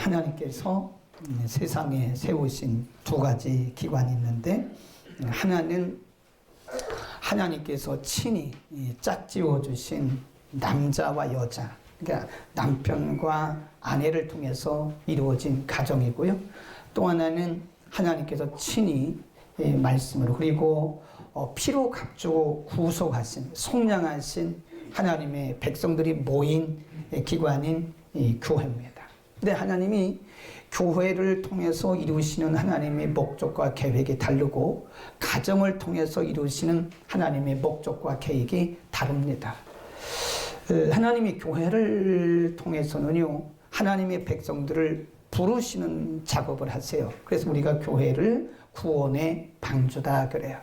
하나님께서 세상에 세우신 두 가지 기관이 있는데, 하나는 하나님께서 친히 짝지어 주신 남자와 여자, 그러니까 남편과 아내를 통해서 이루어진 가정이고요. 또 하나는 하나님께서 친히 말씀으로, 그리고 피로 값주고 구속하신, 속량하신 하나님의 백성들이 모인 기관인 이 교회입니다. 근데 하나님이 교회를 통해서 이루시는 하나님의 목적과 계획이 다르고, 가정을 통해서 이루시는 하나님의 목적과 계획이 다릅니다. 하나님이 교회를 통해서는요, 하나님의 백성들을 부르시는 작업을 하세요. 그래서 우리가 교회를 구원의 방주다 그래요.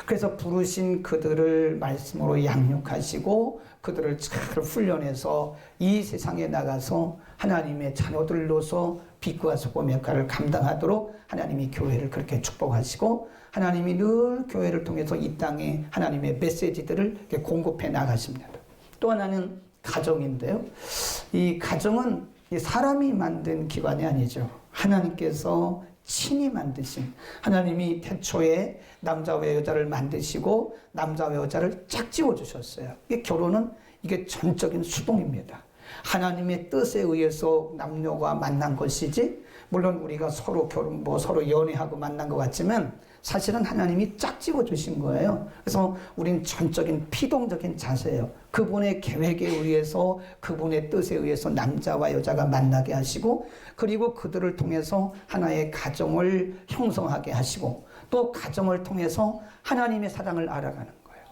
그래서 부르신 그들을 말씀으로 양육하시고 그들을 잘 훈련해서 이 세상에 나가서 하나님의 자녀들로서 빛과 소금의 역할을 감당하도록 하나님이 교회를 그렇게 축복하시고, 하나님이 늘 교회를 통해서 이 땅에 하나님의 메시지들을 공급해 나가십니다. 또 하나는 가정인데요, 이 가정은 사람이 만든 기관이 아니죠. 하나님께서 친히 만드신, 하나님이 태초에 남자와 여자를 만드시고 남자와 여자를 짝지어 주셨어요. 이게 결혼은 이게 전적인 수동입니다. 하나님의 뜻에 의해서 남녀가 만난 것이지, 물론 우리가 서로 서로 연애하고 만난 것 같지만 사실은 하나님이 짝지어 주신 거예요. 그래서 우린 전적인 피동적인 자세예요. 그분의 계획에 의해서, 그분의 뜻에 의해서 남자와 여자가 만나게 하시고, 그리고 그들을 통해서 하나의 가정을 형성하게 하시고, 또 가정을 통해서 하나님의 사랑을 알아가는 거예요.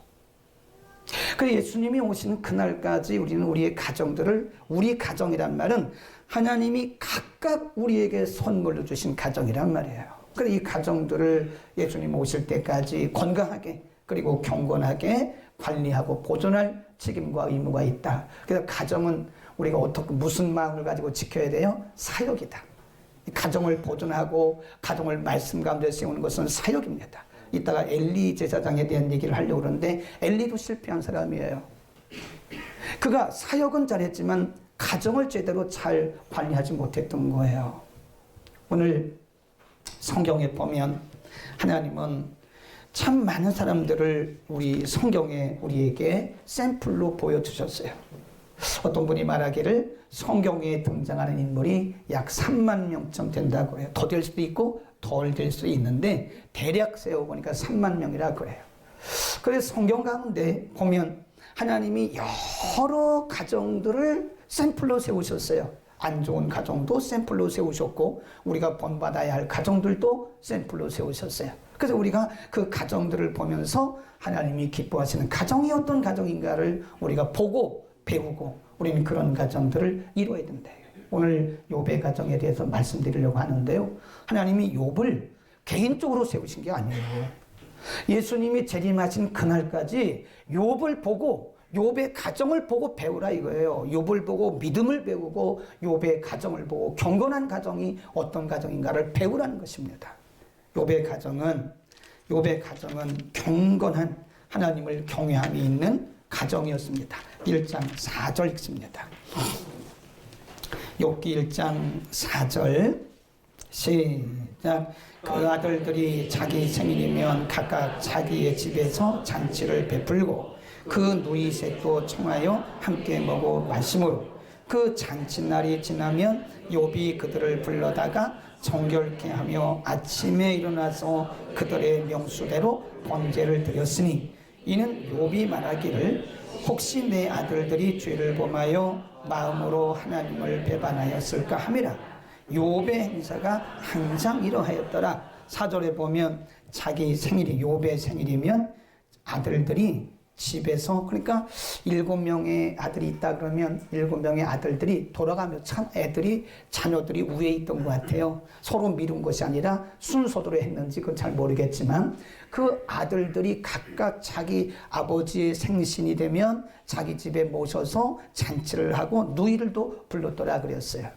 그래서 예수님이 오시는 그날까지 우리는 우리의 가정들을, 우리 가정이란 말은 하나님이 각각 우리에게 선물로 주신 가정이란 말이에요. 그래서 이 가정들을 예수님 오실 때까지 건강하게, 그리고 경건하게 관리하고 보존할 책임과 의무가 있다. 그래서 가정은 우리가 어떻게, 무슨 마음을 가지고 지켜야 돼요? 사역이다. 가정을 보존하고 가정을 말씀 가운데 세우는 것은 사역입니다. 이따가 엘리 제사장에 대한 얘기를 하려고 그러는데, 엘리도 실패한 사람이에요. 그가 사역은 잘했지만 가정을 제대로 잘 관리하지 못했던 거예요. 오늘 성경에 보면 하나님은 참 많은 사람들을 우리 성경에 우리에게 샘플로 보여주셨어요. 어떤 분이 말하기를 성경에 등장하는 인물이 약 3만 명쯤 된다고 해요. 더 될 수도 있고 덜 될 수도 있는데 대략 세어보니까 3만 명이라 그래요. 그래서 성경 가운데 보면 하나님이 여러 가정들을 샘플로 세우셨어요. 안 좋은 가정도 샘플로 세우셨고, 우리가 본받아야 할 가정들도 샘플로 세우셨어요. 그래서 우리가 그 가정들을 보면서 하나님이 기뻐하시는 가정이 어떤 가정인가를 우리가 보고 배우고, 우리는 그런 가정들을 이루어야 된다. 오늘 욥의 가정에 대해서 말씀드리려고 하는데요, 하나님이 욥을 개인적으로 세우신 게 아니에요. 예수님이 재림하신 그날까지 욥을 보고, 욥의 가정을 보고 배우라 이거예요. 욥을 보고 믿음을 배우고, 욥의 가정을 보고 경건한 가정이 어떤 가정인가를 배우라는 것입니다. 욥의 가정은 경건한 하나님을 경외함이 있는 가정이었습니다. 1장 4절 읽습니다. 욥기 1장 4절 시작. 그 아들들이 자기 생일이면 각각 자기의 집에서 잔치를 베풀고, 그 누이셋도 청하여 함께 먹어 마시므로, 그 잔치날이 지나면 욥이 그들을 불러다가 정결케 하며 아침에 일어나서 그들의 명수대로 번제를 드렸으니, 이는 욥이 말하기를 혹시 내 아들들이 죄를 범하여 마음으로 하나님을 배반하였을까 함이라. 욥의 행사가 항상 이러하였더라. 4절에 보면 자기 생일이, 욥의 생일이면 아들들이 집에서, 그러니까 7명의 아들이 있다 그러면 7명의 아들들이 돌아가며 참 자녀들이 위에 있던 것 같아요. 서로 미룬 것이 아니라 순서대로 했는지 그건 잘 모르겠지만, 그 아들들이 각각 자기 아버지의 생신이 되면 자기 집에 모셔서 잔치를 하고 누이들도 불렀더라 그랬어요.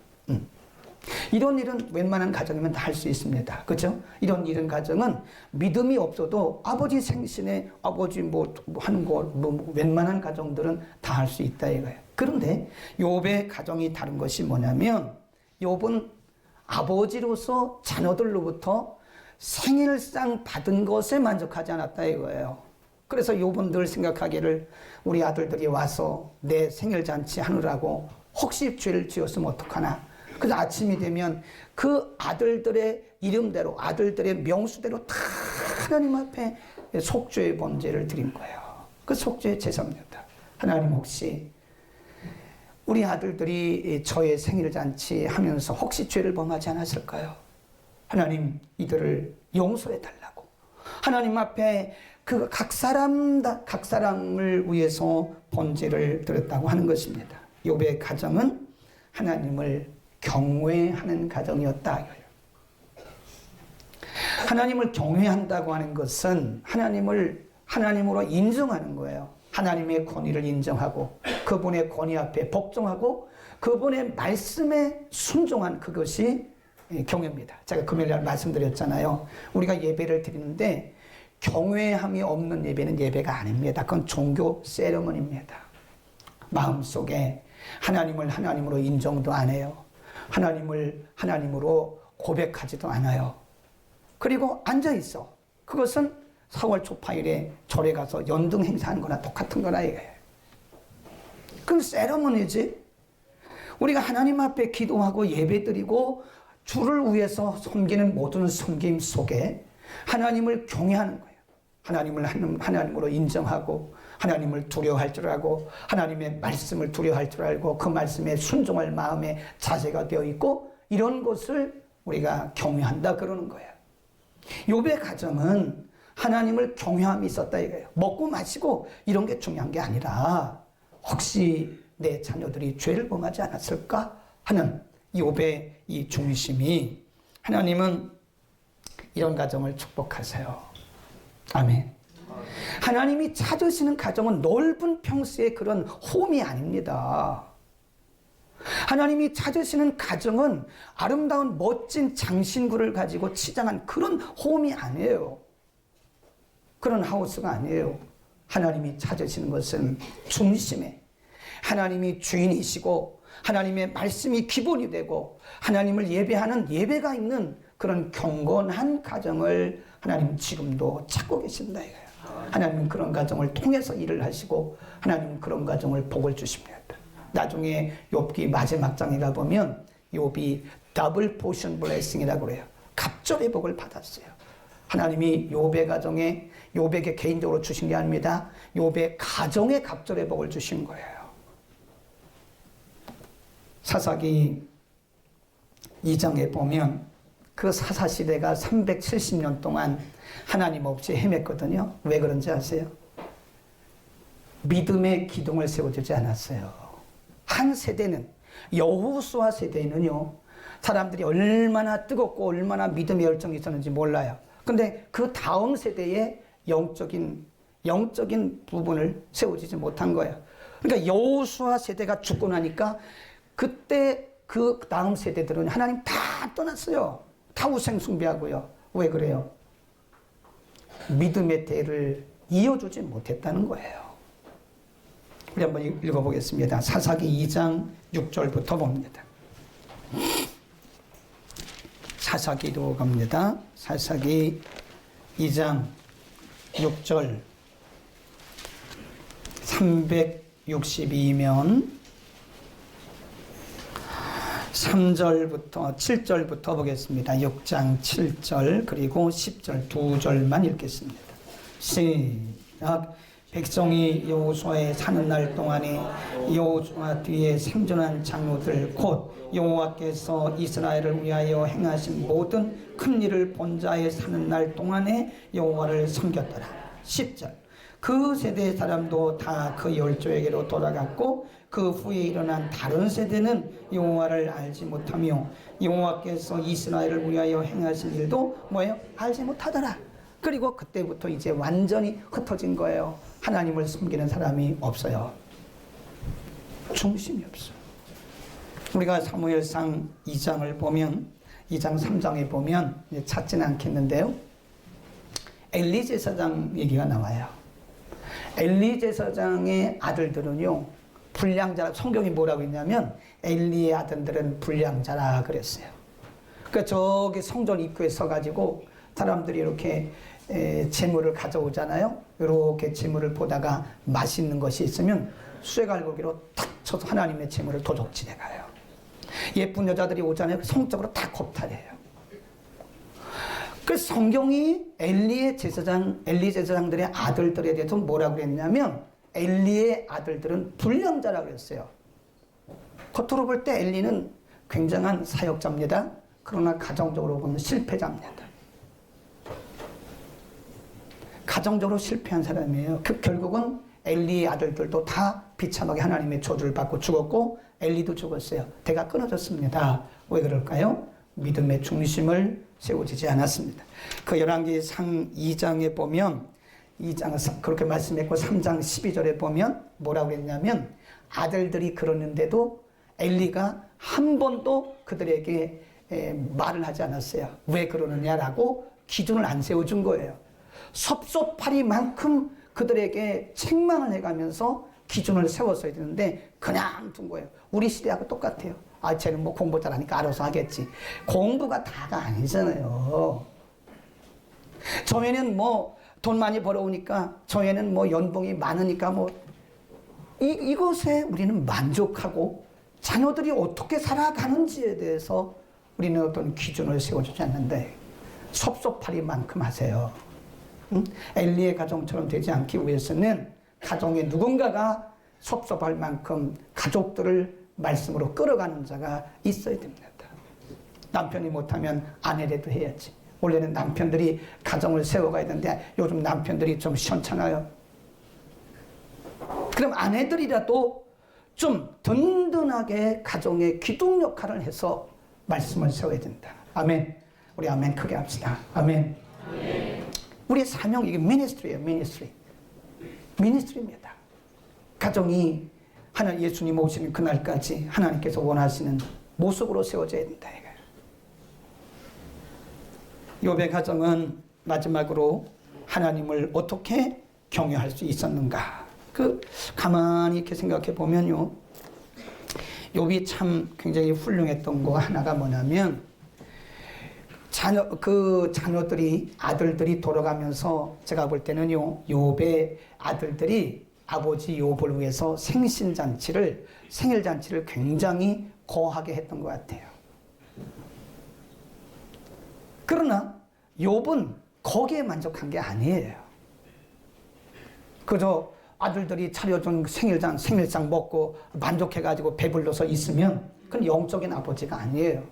이런 일은 웬만한 가정이면 다 할 수 있습니다. 그렇죠? 이런 가정은 믿음이 없어도 아버지 생신에 아버지 하는 거 웬만한 가정들은 다 할 수 있다 이거예요. 그런데 욥의 가정이 다른 것이 뭐냐면, 욥은 아버지로서 자녀들로부터 생일상 받은 것에 만족하지 않았다 이거예요. 그래서 욥은 늘 생각하기를 우리 아들들이 와서 내 생일잔치 하느라고 혹시 죄를 지었으면 어떡하나. 그래서 아침이 되면 그 아들들의 이름대로 아들들의 명수대로 다 하나님 앞에 속죄의 번제를 드린 거예요. 그 속죄의 제사입니다. 하나님 혹시 우리 아들들이 저의 생일잔치 하면서 혹시 죄를 범하지 않았을까요? 하나님 이들을 용서해 달라고 하나님 앞에 그 각 사람을 위해서 번제를 드렸다고 하는 것입니다. 욥의 가정은 하나님을 경외하는 가정이었다. 하나님을 경외한다고 하는 것은 하나님을 하나님으로 인정하는 거예요. 하나님의 권위를 인정하고 그분의 권위 앞에 복종하고 그분의 말씀에 순종한 그것이 경외입니다. 제가 금요일날 말씀드렸잖아요. 우리가 예배를 드리는데 경외함이 없는 예배는 예배가 아닙니다. 그건 종교 세레머니입니다. 마음속에 하나님을 하나님으로 인정도 안 해요. 하나님을 하나님으로 고백하지도 않아요. 그리고 앉아있어. 그것은 4월 초파일에 절에 가서 연등 행사하는 거나 똑같은 거나 이거예요. 그건 세레머니지. 우리가 하나님 앞에 기도하고 예배드리고 주를 위해서 섬기는 모든 섬김 속에 하나님을 경외하는 거예요. 하나님을 하나님으로 인정하고 하나님을 두려워할 줄 알고 하나님의 말씀을 두려워할 줄 알고 그 말씀에 순종할 마음에 자세가 되어 있고 이런 것을 우리가 경외한다 그러는 거예요. 욥의 가정은 하나님을 경외함이 있었다 이거예요. 먹고 마시고 이런 게 중요한 게 아니라 혹시 내 자녀들이 죄를 범하지 않았을까 하는 욥의 이 중심이 하나님은 이런 가정을 축복하세요. 아멘. 하나님이 찾으시는 가정은 넓은 평수의 그런 홈이 아닙니다. 하나님이 찾으시는 가정은 아름다운 멋진 장신구를 가지고 치장한 그런 홈이 아니에요. 그런 하우스가 아니에요. 하나님이 찾으시는 것은 중심에 하나님이 주인이시고 하나님의 말씀이 기본이 되고 하나님을 예배하는 예배가 있는 그런 경건한 가정을 하나님 지금도 찾고 계신다 이거예요. 하나님은 그런 가정을 통해서 일을 하시고 하나님은 그런 가정을 복을 주십니다. 나중에 욥기 마지막 장에 가보면 욥이 더블 포션 블레싱이라고 그래요. 갑절의 복을 받았어요. 하나님이 욥의 가정에 욥에게 개인적으로 주신 게 아닙니다. 욥의 가정에 갑절의 복을 주신 거예요. 사사기 2장에 보면 그 사사시대가 370년 동안 하나님 없이 헤맸거든요. 왜 그런지 아세요? 믿음의 기둥을 세워주지 않았어요. 한 세대는 여호수아 세대는요. 사람들이 얼마나 뜨겁고 얼마나 믿음의 열정이 있었는지 몰라요. 근데 그 다음 세대에 영적인 부분을 세워지지 못한 거예요. 그러니까 여호수아 세대가 죽고 나니까 그때 그 다음 세대들은 하나님 다 떠났어요. 다 우상 숭배하고요. 왜 그래요? 믿음의 대를 이어주지 못했다는 거예요. 우리 한번 읽어보겠습니다. 사사기 2장 6절부터 봅니다. 사사기로 갑니다. 사사기 2장 6절 362면 3절부터 7절부터 보겠습니다. 6장 7절 그리고 10절 두 절만 읽겠습니다. 시작. 백성이 여호수아에 사는 날 동안에 여호수아 뒤에 생존한 장로들 곧 여호와께서 이스라엘을 위하여 행하신 모든 큰 일을 본 자에 사는 날 동안에 여호와를 섬겼더라. 10절. 그 세대 사람도 다 그 열조에게로 돌아갔고 그 후에 일어난 다른 세대는 여호와를 알지 못하며 여호와께서 이스라엘을 위하여 행하신 일도 뭐예요? 알지 못하더라. 그리고 그때부터 이제 완전히 흩어진 거예요. 하나님을 섬기는 사람이 없어요. 중심이 없어요. 우리가 사무엘상 2장을 보면 2장 3장에 보면 찾지는 않겠는데요. 엘리 제사장 얘기가 나와요. 엘리 제사장의 아들들은요 불량자라. 성경이 뭐라고 했냐면 엘리의 아들들은 불량자라 그랬어요. 그러니까 저기 성전 입구에 서가지고 사람들이 이렇게 재물을 가져오잖아요. 이렇게 재물을 보다가 맛있는 것이 있으면 쇠갈고기로 탁 쳐서 하나님의 재물을 도적질해 가요. 예쁜 여자들이 오잖아요. 성적으로 다 겁탈해요. 그 성경이 엘리 제사장들의 아들들에 대해서 뭐라고 그랬냐면 엘리의 아들들은 불량자라고 그랬어요. 겉으로 볼 때 엘리는 굉장한 사역자입니다. 그러나 가정적으로 보면 실패자입니다. 가정적으로 실패한 사람이에요. 결국은 엘리의 아들들도 다 비참하게 하나님의 저주를 받고 죽었고 엘리도 죽었어요. 대가 끊어졌습니다. 왜 그럴까요? 믿음의 중심을 세워지지 않았습니다. 그 열왕기상 2장에 보면 2장 그렇게 말씀했고 3장 12절에 보면 뭐라고 했냐면 아들들이 그러는데도 엘리가 한 번도 그들에게 말을 하지 않았어요. 왜 그러느냐라고 기준을 안 세워준 거예요. 섭섭하리만큼 그들에게 책망을 해가면서 기준을 세웠어야 되는데 그냥 둔 거예요. 우리 시대하고 똑같아요. 아, 쟤는 뭐 공부 잘하니까 알아서 하겠지. 공부가 다가 아니잖아요. 저애는 뭐 돈 많이 벌어오니까, 저애는 뭐 연봉이 많으니까 뭐 이것에 우리는 만족하고 자녀들이 어떻게 살아가는지에 대해서 우리는 어떤 기준을 세워주지 않는데 섭섭하리만큼 하세요. 응? 엘리의 가정처럼 되지 않기 위해서는 가정에 누군가가 섭섭할 만큼 가족들을 말씀으로 끌어가는 자가 있어야 됩니다. 남편이 못하면 아내라도 해야지. 원래는 남편들이 가정을 세워가야 되는데 요즘 남편들이 좀 시원찮아요. 그럼 아내들이라도 좀 든든하게 가정의 기둥 역할을 해서 말씀을 세워야 된다. 아멘. 우리 아멘 크게 합시다. 아멘. 아멘. 우리의 사명, 이게 미니스트리예요. 미니스트리입니다. 가정이 하나님 예수님 오시는 그날까지 하나님께서 원하시는 모습으로 세워져야 된다. 욥의 가정은 마지막으로 하나님을 어떻게 경외할 수 있었는가? 가만히 이렇게 생각해 보면요. 욥이 참 굉장히 훌륭했던 거 하나가 뭐냐면 자녀들이 아들들이 돌아가면서 제가 볼 때는요. 욥의 아들들이 아버지 욥을 위해서 생일잔치를 굉장히 거하게 했던 것 같아요. 그러나 욥은 거기에 만족한 게 아니에요. 그저 아들들이 차려준 생일상 먹고 만족해가지고 배불러서 있으면 그건 영적인 아버지가 아니에요.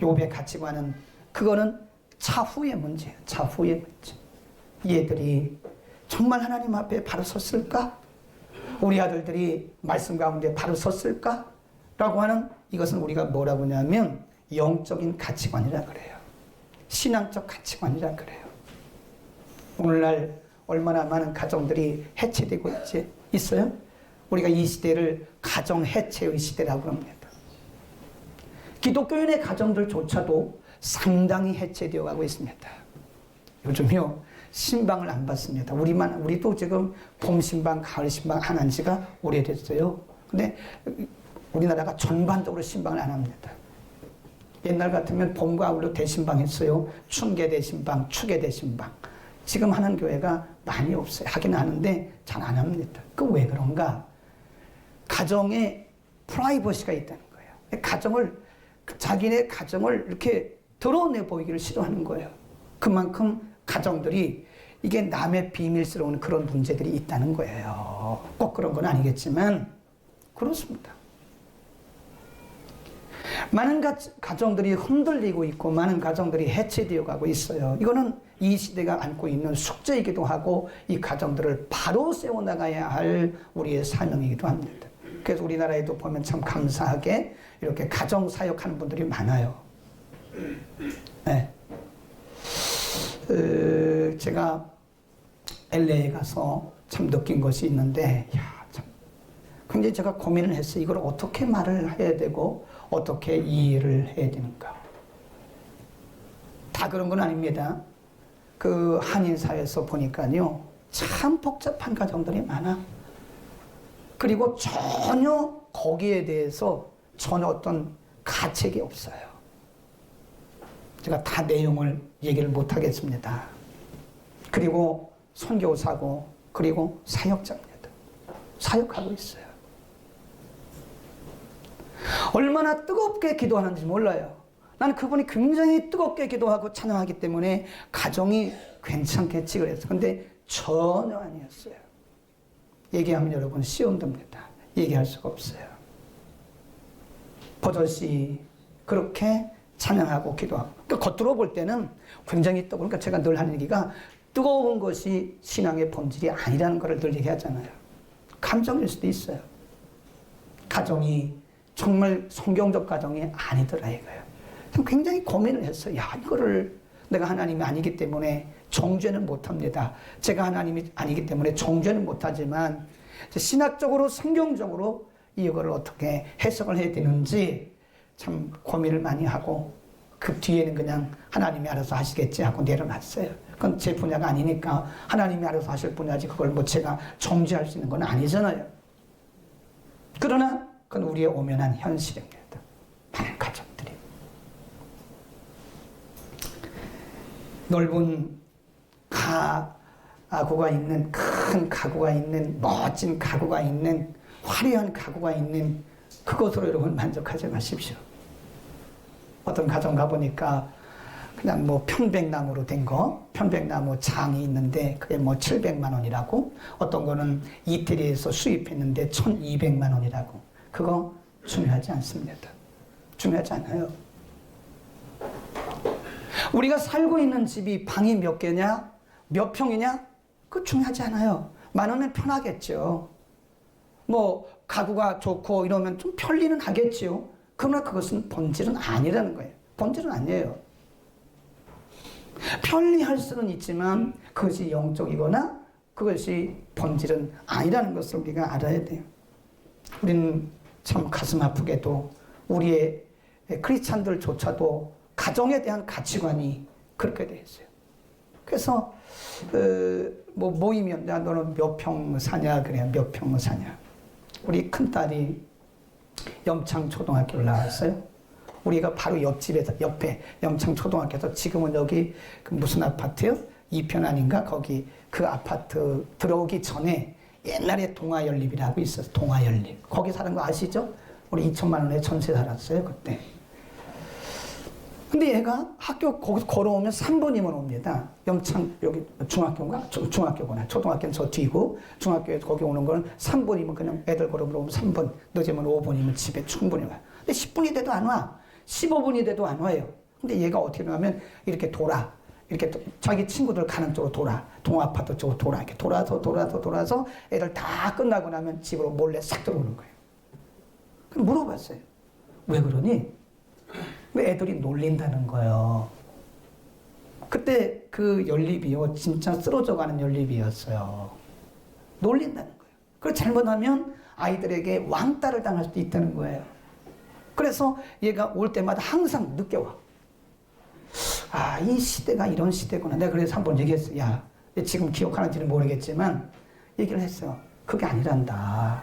욥의 가치관은 그거는 차후의 문제예요. 차후의 문제. 얘들이 정말 하나님 앞에 바로 섰을까? 우리 아들들이 말씀 가운데 바로 섰을까? 라고 하는 이것은 우리가 뭐라고 하냐면 영적인 가치관이라 그래요. 신앙적 가치관이라 그래요. 오늘날 얼마나 많은 가정들이 해체되고 있어요? 우리가 이 시대를 가정 해체의 시대라고 합니다. 기독교인의 가정들조차도 상당히 해체되어 가고 있습니다. 요즘요 신방을 안 받습니다. 우리도 지금 봄 신방, 가을 신방 안 한 지가 오래됐어요. 근데 우리나라가 전반적으로 신방을 안 합니다. 옛날 같으면 봄, 가을로 대신방 했어요. 춘계 대신방, 추계 대신방. 지금 하는 교회가 많이 없어요. 하긴 하는데 잘 안 합니다. 왜 그런가? 가정에 프라이버시가 있다는 거예요. 자기네 가정을 이렇게 드러내 보이기를 싫어하는 거예요. 그만큼 가정들이 이게 남의 비밀스러운 그런 문제들이 있다는 거예요. 꼭 그런 건 아니겠지만 그렇습니다. 많은 가정들이 흔들리고 있고 많은 가정들이 해체되어 가고 있어요. 이거는 이 시대가 안고 있는 숙제이기도 하고 이 가정들을 바로 세워나가야 할 우리의 사명이기도 합니다. 그래서 우리나라에도 보면 참 감사하게 이렇게 가정 사역하는 분들이 많아요. 네. 제가 LA에 가서 참 느낀 것이 있는데 참 굉장히 제가 고민을 했어요. 이걸 어떻게 말을 해야 되고 어떻게 이해를 해야 되는가. 다 그런 건 아닙니다. 그 한인사회에서 보니까요 참 복잡한 가정들이 많아. 그리고 전혀 거기에 대해서 전혀 어떤 가책이 없어요. 제가 다 내용을 얘기를 못 하겠습니다. 그리고 선교사고, 그리고 사역자입니다. 사역하고 있어요. 얼마나 뜨겁게 기도하는지 몰라요. 나는 그분이 굉장히 뜨겁게 기도하고 찬양하기 때문에 가정이 괜찮겠지 그랬어. 근데 전혀 아니었어요. 얘기하면 여러분 시온듭니다. 얘기할 수가 없어요. 버젓이 그렇게 찬양하고 기도하고. 그러니까 겉으로 볼 때는 굉장히 뜨거워. 그러니까 제가 늘 하는 얘기가 뜨거운 것이 신앙의 본질이 아니라는 것을 늘 얘기하잖아요. 감정일 수도 있어요. 가정이 정말 성경적 가정이 아니더라 이거예요. 굉장히 고민을 했어요. 야, 이거를 내가 하나님이 아니기 때문에 정죄는 못합니다. 제가 하나님이 아니기 때문에 정죄는 못하지만 신학적으로 성경적으로 이거를 어떻게 해석을 해야 되는지 참 고민을 많이 하고 그 뒤에는 그냥 하나님이 알아서 하시겠지 하고 내려놨어요. 그건 제 분야가 아니니까 하나님이 알아서 하실 분야지 그걸 뭐 제가 정죄할 수 있는 건 아니잖아요. 그러나 그건 우리의 오면한 현실입니다. 많은 가족들이 넓은 가구가 있는, 큰 가구가 있는, 멋진 가구가 있는, 화려한 가구가 있는 그것으로 여러분 만족하지 마십시오. 어떤 가정 가보니까 그냥 뭐 편백나무로 된 거, 편백나무 장이 있는데 그게 뭐 700만 원이라고, 어떤 거는 이태리에서 수입했는데 1200만 원이라고. 그거 중요하지 않습니다. 중요하지 않아요. 우리가 살고 있는 집이 방이 몇 개냐, 몇 평이냐, 그거 중요하지 않아요. 많으면 편하겠죠. 뭐 가구가 좋고 이러면 좀 편리는 하겠죠. 그러나 그것은 본질은 아니라는 거예요. 본질은 아니에요. 편리할 수는 있지만 그것이 영적이거나 그것이 본질은 아니라는 것을 우리가 알아야 돼요. 우리는 참 가슴 아프게도 우리의 크리스찬들조차도 가정에 대한 가치관이 그렇게 되어 있어요. 그래서 뭐 모이면 야 너는 몇 평 사냐 그래, 몇 평 사냐. 우리 큰딸이 영창초등학교를 나왔어요. 우리가 바로 옆에 영창초등학교에서 지금은 여기 그 무슨 아파트요? 이편안인가 거기 그 아파트 들어오기 전에 옛날에 동아연립이라고 있었어요. 동아연립. 거기 사는 거 아시죠? 우리 2천만 원에 전세 살았어요 그때. 근데 얘가 학교 거기서 걸어오면 3분이면 옵니다. 영창 여기 중학교인가? 중학교구나. 초등학교는 저 뒤고 중학교에 거기 오는 거는 3분이면 그냥 애들 걸어오면 3분, 늦으면 5분이면 집에 충분히 와요. 근데 10분이 돼도 안 와. 15분이 돼도 안 와요. 근데 얘가 어떻게 하면 이렇게 돌아. 이렇게 자기 친구들 가는 쪽으로 돌아. 동아파트 쪽으로 돌아. 이렇게 돌아서 애들 다 끝나고 나면 집으로 몰래 싹 들어오는 거예요. 그럼 물어봤어요. 왜 그러니? 왜 애들이 놀린다는 거예요. 그때 그 연립이요, 진짜 쓰러져가는 연립이었어요. 놀린다는 거예요. 그걸 잘못하면 아이들에게 왕따를 당할 수도 있다는 거예요. 그래서 얘가 올 때마다 항상 늦게 와. 아, 이 시대가 이런 시대구나. 내가 그래서 한번 얘기했어. 야, 지금 기억하는지는 모르겠지만 얘기를 했어요. 그게 아니란다.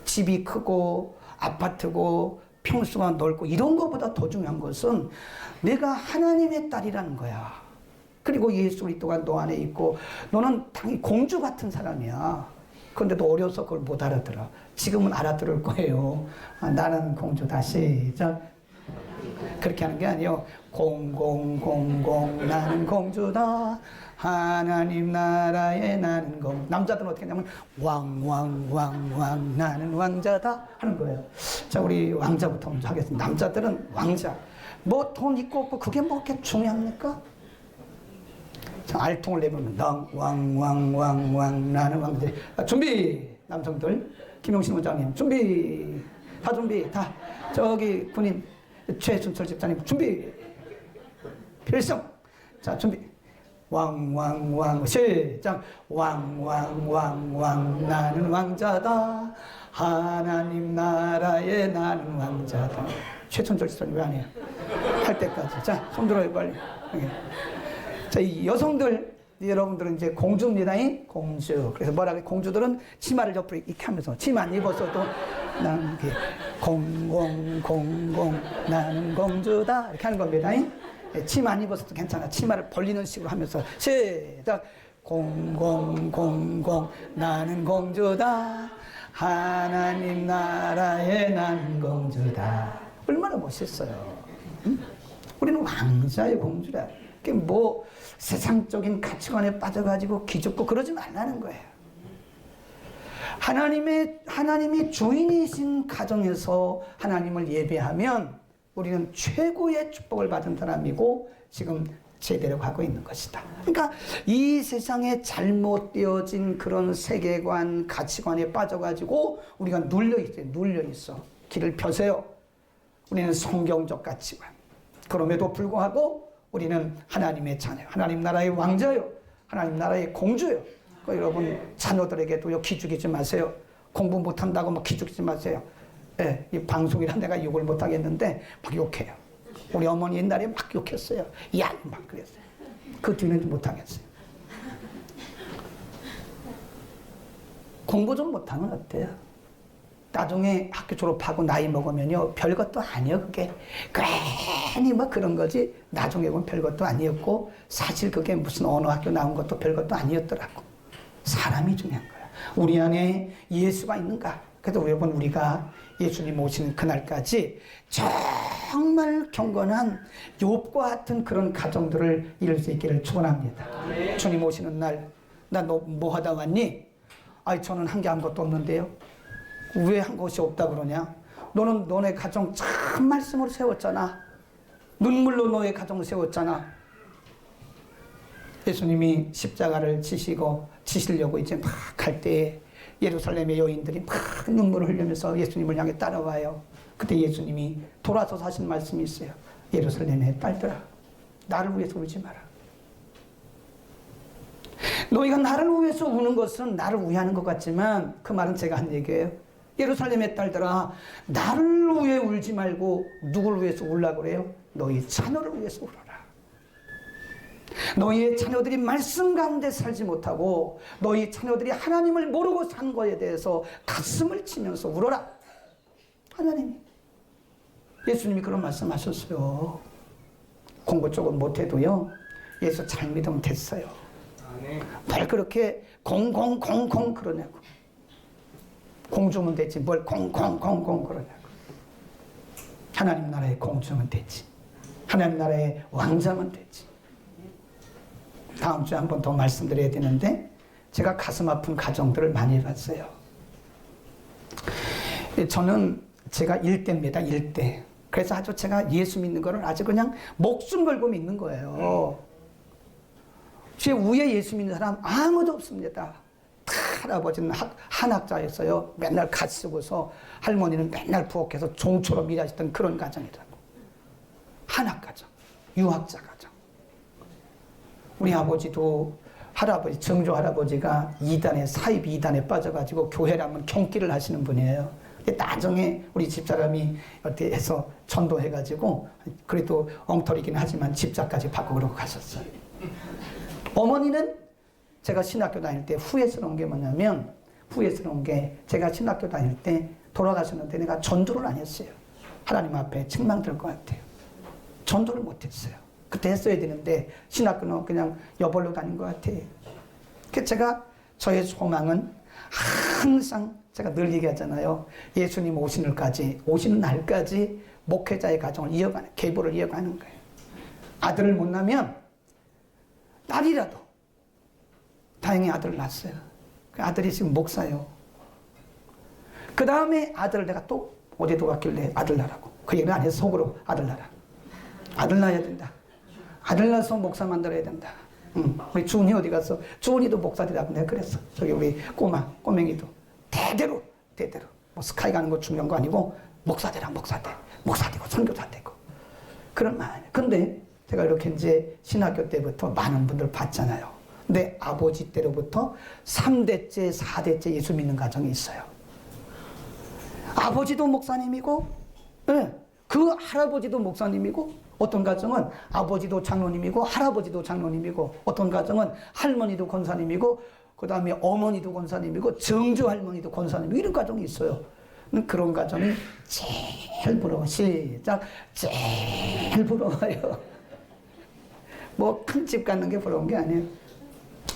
집이 크고 아파트고 평수가 넓고 이런 것보다 더 중요한 것은 내가 하나님의 딸이라는 거야. 그리고 예수 그리스도가 너 안에 있고 너는 당연히 공주 같은 사람이야. 그런데도 어려서 그걸 못 알아들어. 지금은 알아들을 거예요. 아, 나는 공주다. 시작. 그렇게 하는 게 아니에요. 공공공공 나는 공주다. 하나님 나라에 나는 공. 남자들은 어떻게 하냐면 왕왕왕왕 나는 왕자다 하는 거예요. 자, 우리 왕자부터 먼저 하겠습니다. 남자들은 왕자. 뭐 돈 있고 없고 그게 뭐 그렇게 중요합니까? 자, 알통을 내보면 왕왕왕왕왕 나는 왕자. 아, 준비. 남성들 김용신 원장님 준비. 다 준비. 다 저기 군인 최순철 집사님 준비. 필성. 자, 준비. 왕왕왕 시작. 왕왕왕왕 나는 왕자다. 하나님 나라에 나는 왕자다. 최순철 집사님 왜 안 해요? 할 때까지. 자, 손 들어요 빨리. 자, 이 여성들 여러분들은 이제 공주입니다. 공주. 그래서 뭐라 그래? 공주들은 치마를 옆으로 이렇게 하면서 치마 안 입었어도 나는 공공공공 나는 공주다 이렇게 하는 겁니다. 치마 안 입어서도 괜찮아. 치마를 벌리는 식으로 하면서 시작. 공공공공 나는 공주다. 하나님 나라에 난 공주다. 얼마나 멋있어요. 응? 우리는 왕자의 공주라. 그게 뭐 세상적인 가치관에 빠져가지고 기죽고 그러지 말라는 거예요. 하나님이 주인이신 가정에서 하나님을 예배하면 우리는 최고의 축복을 받은 사람이고 지금 제대로 가고 있는 것이다. 그러니까 이 세상에 잘못되어진 그런 세계관, 가치관에 빠져가지고 우리가 눌려있어. 길을 펴세요. 우리는 성경적 가치관. 그럼에도 불구하고 우리는 하나님의 자녀, 하나님 나라의 왕자요, 하나님 나라의 공주요. 여러분 자녀들에게도요 기죽이지 마세요. 공부 못한다고 막 기죽이지 마세요. 예, 이 방송이라 내가 욕을 못하겠는데 막 욕해요. 우리 어머니 옛날에 막 욕했어요. 야, 막 그랬어요. 그 뒤는 못하겠어요. 공부 좀 못하면 어때요? 나중에 학교 졸업하고 나이 먹으면요 별것도 아니에요. 그게 괜히 막 그런 거지. 나중에 보면 별것도 아니었고 사실 그게 무슨 어느 학교 나온 것도 별것도 아니었더라고. 사람이 중요한 거야. 우리 안에 예수가 있는가? 그래서 여러분 우리가 예수님 오시는 그날까지 정말 경건한 욥과 같은 그런 가정들을 이룰 수 있기를 축원합니다. 주님 오시는 날 나 너 뭐 하다 왔니? 아이 저는 한 게 아무것도 없는데요. 왜 한 것이 없다 그러냐? 너는 너네 가정 참 말씀으로 세웠잖아. 눈물로 너의 가정을 세웠잖아. 예수님이 십자가를 지시려고 이제 막 갈 때에 예루살렘의 여인들이 막 눈물을 흘리면서 예수님을 향해 따라와요. 그때 예수님이 돌아서서 하신 말씀이 있어요. 예루살렘의 딸들아, 나를 위해서 울지 마라. 너희가 나를 위해서 우는 것은 나를 위하는 것 같지만 그 말은 제가 한 얘기예요. 예루살렘의 딸들아, 나를 위해 울지 말고 누구를 위해서 울라고 그래요? 너희 자녀를 위해서 울어라. 너희의 자녀들이 말씀 가운데 살지 못하고 너희 자녀들이 하나님을 모르고 산 거에 대해서 가슴을 치면서 울어라. 하나님이, 예수님이 그런 말씀하셨어요. 공부 조금 못해도요 예수 잘 믿으면 됐어요. 뭘 그렇게 공공공공 그러냐고. 공주면 되지 뭘 공공공공 그러냐고. 하나님 나라의 공주면 되지. 하나님 나라의 왕자면 되지. 다음 주에 한 번 더 말씀드려야 되는데 제가 가슴 아픈 가정들을 많이 봤어요. 저는 제가 일대입니다. 일대. 그래서 아주 제가 예수 믿는 거를 아주 그냥 목숨 걸고 믿는 거예요. 제 위에 예수 믿는 사람 아무도 없습니다. 할아버지는 한학자였어요. 맨날 갓 쓰고서 할머니는 맨날 부엌에서 종처럼 일하셨던 그런 가정이라고. 한학가정, 유학자 가정. 우리 아버지도 할아버지, 정조 할아버지가 사입 이단에 빠져가지고 교회라면 경기를 하시는 분이에요. 나중에 우리 집사람이 어떻게 해서 전도해가지고 그래도 엉터리긴 하지만 집사까지 받고 그러고 가셨어요. 어머니는 제가 신학교 다닐 때 후회스러운 게 뭐냐면 후회스러운 게 제가 신학교 다닐 때 돌아가셨는데 내가 전도를 안 했어요. 하나님 앞에 책망될 것 같아요. 전도를 못했어요. 그때 했어야 되는데 신학교는 그냥 여벌로 다닌 것 같아요. 그래서 제가 저의 소망은 항상 제가 늘 얘기하잖아요. 예수님 오시는 날까지 목회자의 가정을 이어가는, 계보를 이어가는 거예요. 아들을 못 낳으면 딸이라도, 다행히 아들을 낳았어요. 그 아들이 지금 목사예요. 그 다음에 아들을 내가 또 어디도 왔길래 아들 낳으라고. 그 얘기는 안 해서 속으로 아들 낳으라. 아들 낳아야 된다. 아들 낳아서 목사 만들어야 된다. 우리 주은이 어디 갔어? 주은이도 목사들이라고 내가 그랬어. 저기 우리 꼬맹이도. 대대로. 뭐 스카이 가는 거 중요한 거 아니고, 목사되고 선교사 되고. 그런 말. 근데 제가 이렇게 이제 신학교 때부터 많은 분들 봤잖아요. 근데 아버지 때로부터 3대째, 4대째 예수 믿는 가정이 있어요. 아버지도 목사님이고, 그 할아버지도 목사님이고, 어떤 가정은 아버지도 장로님이고 할아버지도 장로님이고, 어떤 가정은 할머니도 권사님이고 그 다음에 어머니도 권사님이고 정주 할머니도 권사님이고, 이런 가정이 있어요. 그런 가정이 제일 부러워. 시작. 제일 부러워요. 뭐 큰 집 갖는 게 부러운 게 아니에요.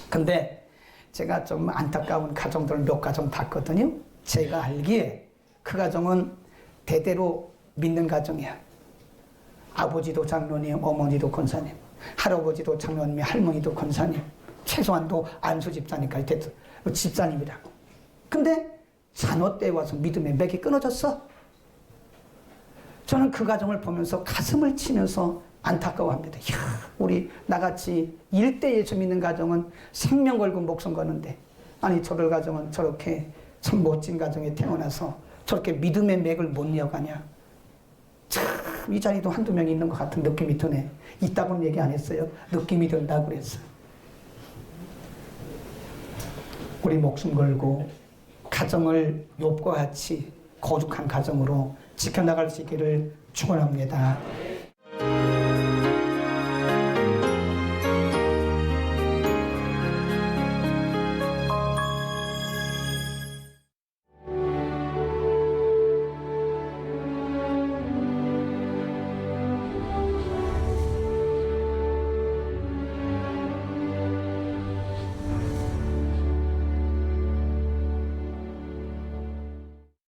근데 제가 좀 안타까운 가정들을 몇 가정 봤거든요. 제가 알기에 그 가정은 대대로 믿는 가정이야. 아버지도 장로님, 어머니도 권사님, 할아버지도 장로님, 할머니도 권사님, 최소한도 안수 집사니까 집사님이라고. 근데 자녀 때 와서 믿음의 맥이 끊어졌어. 저는 그 가정을 보면서 가슴을 치면서 안타까워합니다. 이야, 우리 나같이 일대 예수 믿는 가정은 생명 걸고 목숨 거는데, 아니 저들 가정은 저렇게 참 멋진 가정에 태어나서 저렇게 믿음의 맥을 못 이어가냐. 참 이 자리도 한두 명 있는 것 같은 느낌이 드네. 있다고는 얘기 안 했어요. 느낌이 든다고 그랬어요. 우리 목숨 걸고 가정을 욥과 같이 거룩한 가정으로 지켜나갈 수 있기를 축원합니다.